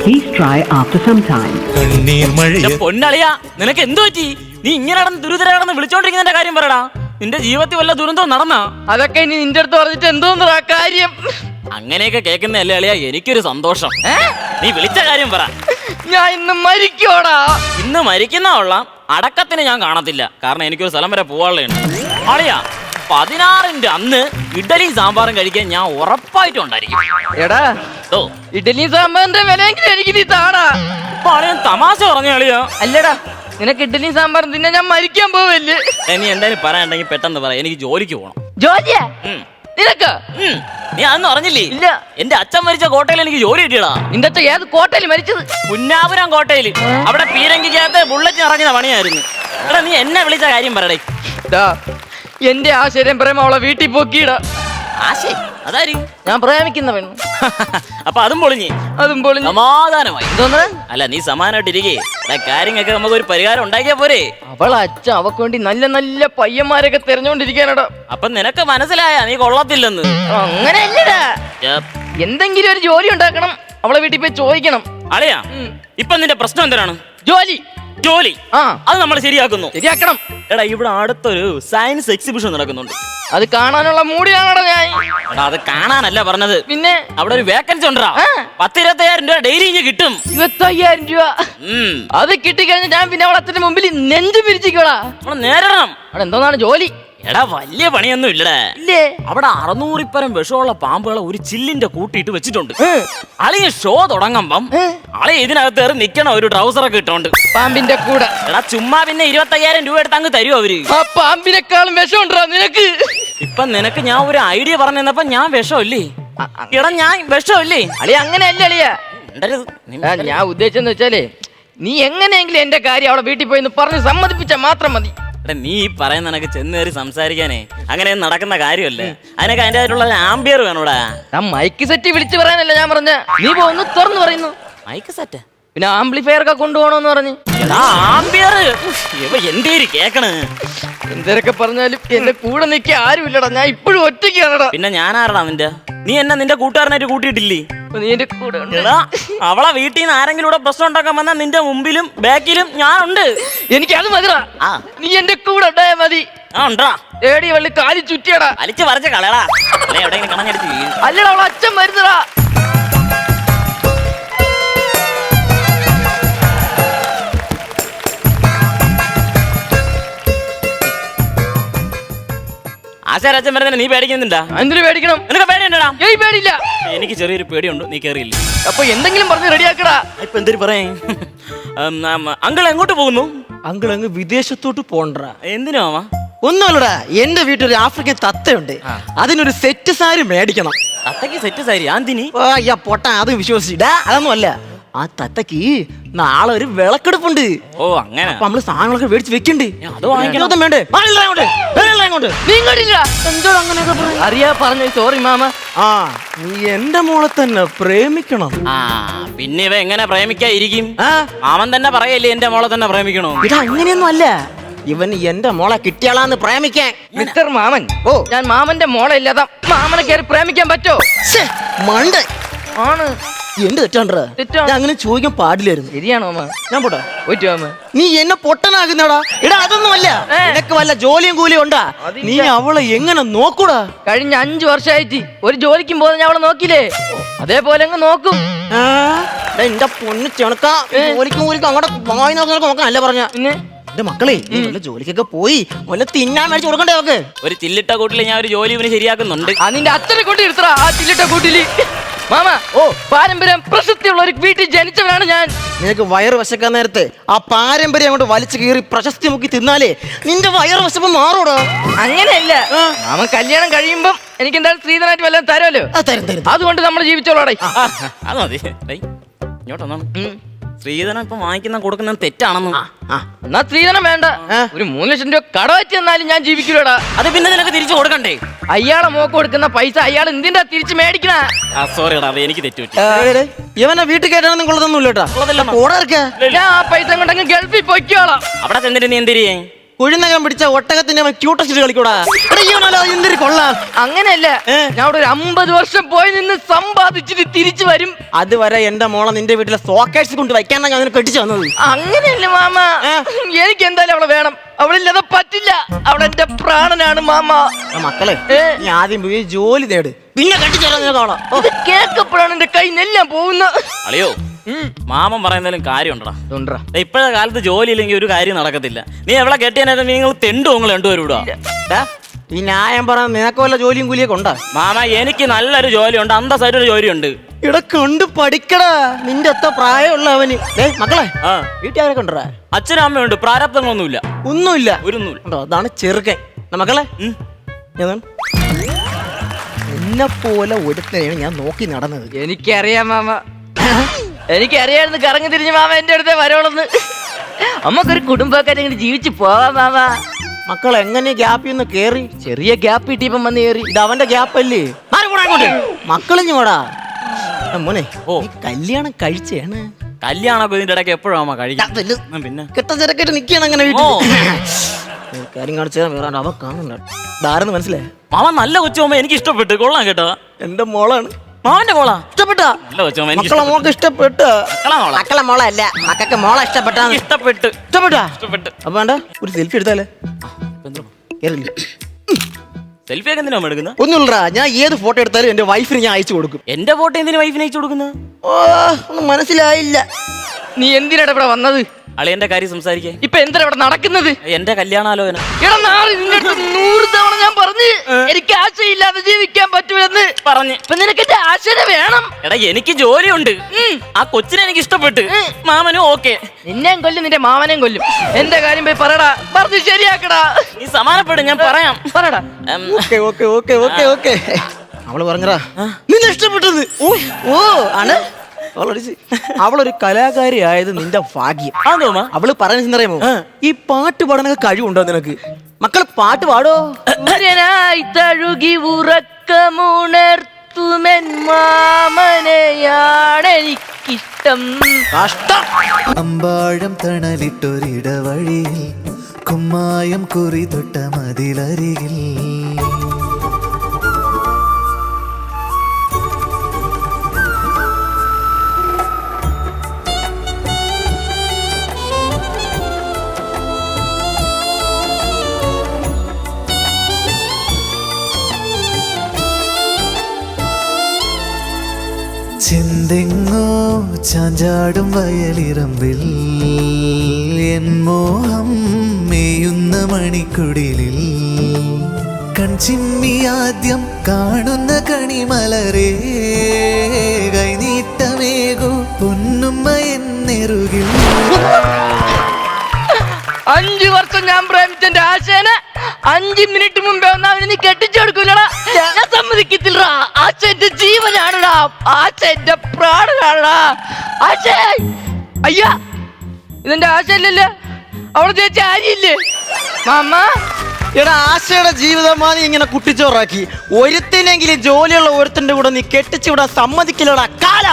Please try after some time. പൊന്നളിയാ, നിനക്ക് എന്തു പറ്റി? നീ ഇങ്ങനെ നടന്ന് ദുരിതര കടന്ന് വിളിച്ചോണ്ടിരിക്കുന്നതിന്റെ കാര്യം പറയടാ. നിന്റെ ജീവിതത്തിൽ വല്ല ദുരന്തവും നടന്നാ? അതൊക്കെ ഇനി നിന്റെ അടുത്ത് പറഞ്ഞിട്ട് എന്തോന്നാ കാര്യം? അങ്ങനെയൊക്കെ കേൾക്കുന്നല്ലേ അളിയാ എനിക്കൊരു സന്തോഷം. നീ വിളിച്ച കാര്യം പറ. ഞാൻ ഇന്ന് മരിക്കോടാ. ഇന്ന് മരിക്കുന്ന കൊള്ളാം, അടക്കത്തിന് ഞാൻ കാണത്തില്ല. കാരണം എനിക്കൊരു സ്ഥലം വരെ പോവാനുള്ളതാണ്. അളിയാ, 16-ന്റെ അന്ന് ഇഡലിയും സാമ്പാറും കഴിക്കാൻ ഞാൻ ഉറപ്പായിട്ടും ഉണ്ടായിരിക്കും. എടാ, ഇഡലി സാമ്പാറിന്റെ വിലയെങ്കിലും എനിക്ക് നീ താടാ. ഇപ്പൊ അളിയൻ തമാശ പറഞ്ഞു അളിയാ. അല്ലടാ, നിനക്ക് ഇഡലിയും സാമ്പാറും തിന്നെ ഞാൻ മരിക്കാൻ പോവല്ലേ. നീ എന്തായാലും പറയാനുണ്ടെങ്കിൽ പെട്ടെന്ന് പറയാം. എനിക്ക് ജോലിക്ക് പോകണം. ജോലിയാ നിനക്ക്? നീ അന്ന് പറഞ്ഞില്ലേ? ഇല്ല. എന്റെ അച്ഛൻ മരിച്ച കോട്ടയിൽ എനിക്ക് ജോലി കിട്ടിയടാ. നിന്റെ അച്ഛൻ ഏത് കോട്ടയിൽ മരിച്ചത്? പുന്നാപുരം കോട്ടയിൽ. അവിടെ പീരങ്കിക്കകത്ത് ബുള്ളറ്റ് ഇറങ്ങുന്ന പണിയായിരുന്നു. എടാ, നീ എന്നെ വിളിച്ച കാര്യം പറയടേ. എന്റെ ആശയം പ്രേമ അവളെ വീട്ടിൽ പോക്കിയിടാ. ആശേ അതാരി? ഞാൻ പ്രേമിക്കുന്ന പെണ്ണു. അപ്പൊ അതും പൊളിഞ്ഞ്. അതും പൊളിഞ്ഞ് സമാധാനമായി. എന്തോന്ന്? അല്ല, നീ സമാധാനമായിട്ട് ഇരിക്കേ. കാര്യങ്ങൾക്ക് നമുക്ക് ഒരു പരിഹാരം ഉണ്ടാക്കിയാ പോരെ? അവളെ അച്ഛൻ അവക്ക് വേണ്ടി നല്ല നല്ല പയ്യന്മാരൊക്കെ തെരഞ്ഞോണ്ടിരിക്കാനടാ. അപ്പൊ നിനക്ക് മനസ്സിലായ നീ കൊള്ളത്തില്ലെന്ന്? അങ്ങനെയല്ലടാ, എന്തെങ്കിലും ഒരു ജോലി ഉണ്ടാക്കണം. അവളെ വീട്ടിൽ പോയി ചോദിക്കണം. അളിയാ, ഇപ്പൊ നിന്റെ പ്രശ്നം എന്തിനാണ്? ജോലി. ജോലി അത് നമ്മൾ ശരിയാക്കുന്നു. ശരിയാക്കണം. എടാ, ഇവിടെ അടുത്തൊരു സയൻസ് എക്സിബിഷൻ നടക്കുന്നുണ്ട്. അത് കാണാനുള്ള മൂടിയാണോ ഞാൻ? എടാ, അത് കാണാനല്ല പറഞ്ഞത്. പിന്നെ അവിടെ ഒരു വേക്കൻസി ഉണ്ടാ. 10-25,000 രൂപ ഡെയിലി ഇങ്ങനെ കിട്ടും. 25,000 രൂപ അത് കിട്ടിക്കഴിഞ്ഞാൽ ഞാൻ പിന്നെ അവളെ അച്ഛന്റെ മുമ്പിൽ നെഞ്ചു പിരിച്ചിക്കോളാ. നേരിടണം. അവിടെ എന്തോന്നാണ് ജോലി? എടാ, വലിയ പണിയൊന്നും ഇല്ലടേ. ഇല്ലേ? അവിടെ 600-പരം വിഷമുള്ള പാമ്പുകളെ ഒരു ചില്ലിന്റെ കൂട്ടിയിട്ട് വെച്ചിട്ടുണ്ട്. അളിയ ഷോ തുടങ്ങുമ്പം അളിയ ഇതിനകത്ത് കയറി നിക്കണം, ഒരു ട്രൗസറൊക്കെ ഇട്ടോണ്ട് പാമ്പിന്റെ കൂടെ. എടാ, ചുമ്മാ പിന്നെ 25,000 രൂപ എടുത്ത് അങ്ങ് തരുമോ അവര്? ആ പാമ്പിനെക്കാളും വിഷം ഉണ്ടോ നിനക്ക്? ഇപ്പൊ നിനക്ക് ഞാൻ ഒരു ഐഡിയ പറഞ്ഞു തന്നപ്പോ ഞാൻ വിഷമല്ലേ? എടാ, ഞാൻ വിഷമല്ലേ? അളിയ അങ്ങനെയല്ല അളിയ. ഞാൻ ഉദ്ദേശിച്ചെന്ന് വെച്ചാലേ, നീ എങ്ങനെയെങ്കിലും എന്റെ കാര്യം അവളെ വീട്ടിൽ പോയി പറഞ്ഞ് സമ്മതിപ്പിച്ചാൽ മാത്രം മതി. നീ ഈ പറയുന്ന നിനക്ക് ചെന്നേറി സംസാരിക്കാനേ അങ്ങനെ നടക്കുന്ന കാര്യമല്ലേ. അതിനൊക്കെ അതിൻ്റെതായിട്ടുള്ള ആംബിയർ വേണോടാ. മൈക്ക് സെറ്റ് വിളിച്ചു പറയാനല്ല ഞാൻ പറഞ്ഞ. നീ പോന്ന് തുറന്നു പറയുന്നു. മൈക്ക് സെറ്റ് പിന്നെ ആംപ്ലിഫയർ ഒക്കെ കൊണ്ടുപോകണമെന്ന് പറഞ്ഞു. ആംബിയർ എന്റെ കേക്കണ്. എന്തൊക്കെ പറഞ്ഞാലും എന്റെ കൂടെ നിൽക്കാൻ ആരുമില്ലടാ. ഞാൻ ഇപ്പോഴും ഒറ്റയ്ക്കാണടാ. പിന്നെ ഞാനാരടാ നിന്റെ? നീ എന്നെ നിന്റെ കൂട്ടുകാരനായിട്ട് കൂട്ടിയിട്ടില്ലേ? നീ എന്റെ കൂടെ അവളെ വീട്ടിൽ നിന്ന് ആരെങ്കിലും ഇവിടെ പ്രശ്നം ഉണ്ടാക്കാൻ വന്നാൽ നിന്റെ മുമ്പിലും ബാക്കിലും ഞാനുണ്ട്. എനിക്ക് അത് മതിടാ. നീ എന്റെ കൂടെ ഉണ്ടായാ മതി. ഏടി വള്ളി കാലി ചുറ്റിയടാ. അലിച്ച് പറിച്ച കളയടാ. എവിടെയെങ്കിലും കണഞ്ഞെടുത്ത് അല്ലടാ, അവളെ അച്ഛൻ വരുന്നടാ. ആശാരച്ഛൻ വരുന്നതിന് നീ പേടിക്കുന്നുണ്ടാ? എന്തിനു പേടിക്കണം? നിനക്ക് പേടിയുണ്ടടാ? പേടിയില്ല. എനിക്ക് ചെറിയൊരു പേടിയുണ്ട്. നീ കേറിയില്ല. അപ്പൊ എന്തെങ്കിലും പറഞ്ഞ് റെഡിയാക്കടാ. ഇപ്പൊ എന്തൊരു പറയേ? അങ്കിൾ എങ്ങോട്ട് പോകുന്നു? അങ്കിൾ അങ്ങ് വിദേശത്തോട്ട് പോണ്ടാ. എന്തിനാ? ഒന്നുമല്ലടാ, എന്റെ വീട്ടിൽ ആഫ്രിക്കൻ തത്തയുണ്ട്. അതിനൊരു സെറ്റ് സാരി മേടിക്കണം. തത്തക്ക് സെറ്റ് സാരി? ആന്തിനി പൊട്ട, അത് വിശ്വസിച്ചിടാ. അതൊന്നും അല്ല, ആ തത്തക്ക് നാളെ ഒരു വിളക്കെടുപ്പുണ്ട്. ഓ, അങ്ങനെ. അപ്പൊ നമ്മള് സാധനങ്ങളൊക്കെ മേടിച്ച് വെക്കണ്ടേ? അത് വാങ്ങിക്കണം. വേണ്ടേ? എന്തോ അങ്ങനെയൊക്കെ അറിയാ പറഞ്ഞു. Sorry mama. നീ എന്റെ മോളെ തന്നെ പ്രേമിക്കണം. പിന്നെ ഇവ എങ്ങനെ പ്രേമിക്കാതിരിക്കും? മാമൻ തന്നെ പറയല്ലേ എന്റെ മോളെ തന്നെ പ്രേമിക്കണോ? ഇതാ അങ്ങനെയൊന്നും അല്ല, ഇവൻ എന്റെ മോളെ കിട്ടിയാളാന്ന് പ്രേമിക്കാൻ. മിസ്റ്റർ മാമൻ, ഞാൻ മാമന്റെ മോളെ ഇല്ലാതെ മാമനെ കയറി പ്രേമിക്കാൻ പറ്റോ? മണ്ട ആണ്. എന്ത് തെറ്റാണ്ടാ? ഞാൻ അങ്ങനെ ചോദിക്കാൻ പാടില്ലായിരുന്നു. ശരിയാണോ മാമ? ഞാൻ പോട്ടെ. പോയിട്ട് മാമ. നീ എന്നെ പൊട്ടനാകുന്നടാ. എടാ, അതൊന്നും അല്ല. നിനക്ക് വല്ല ജോലിയും കൂലിയും ഉണ്ടാ? നീ അവളെ എങ്ങനെ നോക്കൂടാ? കഴിഞ്ഞ 5 വർഷമായിട്ട് ഒരു ജോലിക്കും പോകുന്ന ഞാൻ അവളെ നോക്കില്ലേ, അതേപോലെ അങ്ങ് നോക്കും. എന്റെ പൊന്ന് ചെണക്ക, ജോലിക്കും കൂലിക്കും അങ്ങോട്ട് വായി നോക്കാൻ അല്ല പറഞ്ഞ. പിന്നെ എന്റെ മക്കളെ, ജോലിക്കൊക്കെ പോയി വല്ല തിന്നാൻ മേടിച്ച് കൊടുക്കണ്ടേ അവക്ക്? ഒരു ചില്ലിട്ട കൂട്ടില് ഞാൻ ഒരു ജോലി ഇവന് ശരിയാക്കുന്നുണ്ട്. നിന്റെ അച്ഛനെ കൊണ്ട് എടുത്തടാ ആ ചില്ലിട്ട കൂട്ടില്. മാമ, പാരമ്പര്യം പ്രശസ്തിയുള്ള ഒരു വീട്ടിൽ ജനിച്ചവനാണ് ഞാൻ. നിനക്ക് വയറ് വശക്കാൻ നേരത്തെ ആ പാരമ്പര്യം അങ്ങോട്ട് വലിച്ചു കീറി പ്രശസ്തി മുക്കി തിന്നാലേ നിന്റെ വയറ് വശപ്പം മാറൂടാ. അങ്ങനെയല്ല, മാമ കല്യാണം കഴിയുമ്പം എനിക്ക് എന്തായാലും സ്ത്രീധനായിട്ട് വല്ലതും തരുമല്ലോ. അതുകൊണ്ട് നമ്മൾ ജീവിച്ചോളാടേ. അത് മതി. ഇങ്ങോട്ടൊന്നാ. സ്ത്രീധനം ഇപ്പൊ വാങ്ങിക്കുന്ന കൊടുക്കുന്ന തെറ്റാണെന്ന്. എന്നാ സ്ത്രീധനം വേണ്ട, ഒരു 3 ലക്ഷം രൂപ കട വെച്ച് തന്നാലും ഞാൻ ജീവിക്കൂടാ. അത് പിന്നെ നിനക്ക് തിരിച്ചു കൊടുക്കണ്ടേ? അയാളെ മോക്ക് കൊടുക്കുന്ന പൈസ അയാൾ എന്തിനാ തിരിച്ചു മേടിക്കണ? സോറിടാ, അത് എനിക്ക് തെറ്റുപറ്റി. ഇവനെ വീട്ടിൽ കയറ്റാനൊന്നും കൊള്ളതൊന്നും ഇല്ലട്ടാ. ഞാൻ ആ പൈസ കൊണ്ടങ്ങ് ഗൾഫിൽ പൊയ്ക്കോളാം. അവിടെ ചെന്നിട്ട് നീ എന്തിരിയേ? കുഴിനകം പിടിച്ച ഒട്ടകത്തിന്റെ ക്യൂട്ടസ്റ്റ് കളിക്കൂടാ. എടാ, ഇവനല്ലോ എന്തൊരു കൊള്ളാം. അങ്ങനെയല്ല, ഞാൻ അവിടെ ഒരു 50 വർഷം പോയി നിന്ന് സമ്പാദിച്ചിട്ട് തിരിച്ചു വരും. അതുവരെ എന്റെ മോളെ നിന്റെ വീട്ടിലെ സോക്കേഴ്സ് കൊണ്ട് വയ്ക്കാനാ ഞാൻ കെട്ടിച്ചു വന്നത്. അങ്ങനെയല്ല മാമ, എനിക്ക് എന്തായാലും അവളെ വേണം. അവളില്ലാതെ പറ്റില്ല. അവളെന്റെ പ്രാണനാണ് മാമ. മക്കളെ, നീ ആദ്യം പോയി ജോലി നേട്, പിന്നെ കെട്ടിച്ചോളാം. ഇത് കേൾക്കപ്പോഴാണ് എന്റെ കൈ നെല്ലാം പോകുന്നത്. അളിയോ, മാമൻ പറയുന്നതിലും കാര്യമുണ്ടടാ. ഇപ്പോഴത്തെ കാലത്ത് ജോലി ഇല്ലെങ്കിൽ ഒരു കാര്യം നടക്കത്തില്ല. നീ എവിടെ കെട്ടിയാലും നിങ്ങൾ തെണ്ടു നിങ്ങൾ രണ്ടുപേരും ഇടുക. ഈ ന്യായം പറയാൻ നിനക്ക് വല്ല ജോലിയും കൂലിയൊക്കെ ഉണ്ടാ? മാമ, എനിക്ക് നല്ലൊരു ജോലിയുണ്ട്, അന്തസ്സായിട്ടൊരു ജോലിയുണ്ട്. ഇവിടെ കണ്ടു പഠിക്കടാ, നിന്റെ ഒത്ത പ്രായമുള്ള അവന്. മക്കളെ, വീട്ടുകാരൊക്കെ ഉണ്ടോ? അച്ഛനും അമ്മയുണ്ട്, പ്രാരാബ്ദങ്ങളൊന്നുമില്ല. ഒന്നുമില്ല. ഒന്നുമില്ല. അതാണ് ചെറുക്കൻ. മക്കളെ, എന്നെ പോലെ ഒരുത്തനെയാണ് ഞാൻ നോക്കി നടന്നത്. എനിക്കറിയാം മാമ, എനിക്കറിയായിരുന്നു കറങ്ങി തിരിഞ്ഞ് മാമ എന്റെ അടുത്തേ വരോളന്ന്. അമ്മക്കൊരു കുടുംബക്കാരെ ഇങ്ങനെ ജീവിച്ചു പോവാ മാമ. മക്കൾ എങ്ങനെ ഗ്യാപ്പിൽ നിന്ന് കേറി? ചെറിയ ഗ്യാപ്പ് കിട്ടിയപ്പം വന്ന് കയറി. ഇത് അവന്റെ ഗ്യാപ്പല്ലേ? മക്കളിഞ്ഞോടാ മോനെ. കല്യാണം കഴിച്ചാണ്. കല്യാണമൊക്കെ ഇതിന്റെ ഇടയ്ക്ക് എപ്പോഴാ കഴിക്കാം? പിന്നെ കെട്ട തിരക്കായിട്ട് നിക്കാണ് അങ്ങനെ കാര്യം കാണിച്ചാൽ വേറെ അവ കാണുന്നുണ്ട്. ധാരെന്ന് മനസ്സിലായി. മാമ നല്ല കൊച്ചുമ്മ, എനിക്ക് ഇഷ്ടപ്പെട്ടു. കൊള്ളാം കേട്ടോ. എന്റെ മോളാണ്. മാമന്റെ മോളാ? ഇഷ്ടപ്പെട്ട നല്ല കൊച്ചുമ്മ, മക്കളെ മോൾക്ക് ഇഷ്ടപ്പെട്ട. മക്കളെ മോളല്ല, മക്കൾക്ക് മോളെ ഇഷ്ടപ്പെട്ട. ഇഷ്ടപ്പെട്ടു. അപ്പൊ വേണ്ട ഒരു സെൽഫി എടുത്താലേ? സെൽഫി ഒക്കെ എന്തിനാ എടുക്കുന്നത്? ഒന്നുമില്ലടാ, ഞാൻ ഏത് ഫോട്ടോ എടുത്താലും എന്റെ വൈഫിന് ഞാൻ അയച്ചു കൊടുക്കും. എന്റെ ഫോട്ടോ എന്തിനു വൈഫിന് അയച്ചു കൊടുക്കുന്നത്? ഒന്നും മനസ്സിലായില്ല. നീ എന്തിനാണ് ഇവിടെ വന്നത്? അളിയന്റെ കാര്യം സംസാരിക്കേ. ഇപ്പൊ എന്തിനാ ഇവിടെ നടക്കുന്നത്? എന്റെ കല്യാണാലോചന. എടാ നാളെ നിന്റെ അടുത്ത് 100 തവണ ഞാൻ പറഞ്ഞു എനിക്ക് ആശയില്ലാതെ ജീവിക്കാൻ പറ്റൂലെന്ന് പറഞ്ഞു. ഇപ്പൊ നിനക്ക് എന്റെ ആശയം വേണം. എടാ, എനിക്ക് ജോലിയുണ്ട്. ആ കൊച്ചിനെ എനിക്ക് ഇഷ്ടപ്പെട്ടു. മാമനും ഓക്കെ. നിന്നെയും കൊല്ലും നിന്റെ മാമനെയും കൊല്ലും. എന്റെ കാര്യം പോയി പറയടാ, പറഞ്ഞു ശരിയാക്കടാ. നീ സമാനപ്പെടും, ഞാൻ പറയാം. പറയടാ. അവള് പറഞ്ഞടാ നിന്നെ ഇഷ്ടപ്പെട്ടത്. ഓ ആണ്. അവളൊരു കലാകാരി ആയത് നിന്റെ ഭാഗ്യം. അവള് പറയുന്നറിയാമോ, ഈ പാട്ട് പാടാനൊക്കെ കഴിവുണ്ടോ നിനക്ക്? മക്കള് പാട്ട് പാടോ? തഴുകി ഉറക്കമുണർത്തുമെൻ മാമനെയാണ് എനിക്കിഷ്ടം. കഷ്ടം. അമ്പാഴം തണലിട്ടൊരിടവഴിയിൽ കുമ്മായം കുറി തൊട്ട മതിലരികിൽ ചിന്തെങ്ങോ ചാഞ്ചാടും വയലിറമ്പിൽ എൻ മോഹം മേയുന്ന മണിക്കുടിലിൽ കൺചിമ്മി ആദ്യം കാണുന്ന കണിമലരേ കൈനീട്ടമേകൂ പൊന്നുമ്മ എന്നെറുകിൽ. 5 വർഷം ഞാൻ പ്രേമിച്ചെന്റെ ആശേനെ 5 മിനിറ്റ് മുമ്പേ ഒന്നും അവന് നീ കെട്ടിച്ചു കൊടുക്കൂലടാ. ഞാൻ സമ്മതിക്കത്തില്ലടാ. ആശ എന്റെ ജീവനാണടാ. ആശ എന്റെ പ്രാണനാണടാ. ആശേ, അയ്യാ, ഇതെന്റെ ആശയല്ലല്ലേ? അവിടെ ചേച്ചി ആരിയില്ലേ മാമ? എടാ, ആശയുടെ ജീവിതമാനി ഇങ്ങനെ കുട്ടിച്ചോറാക്കി. ഒരുത്തിനെങ്കിലും ജോലിയുള്ള ഒരുത്തിന്റെ കൂടെ നീ കെട്ടിച്ചു വിടാൻ സമ്മതിക്കില്ലടാ കാല.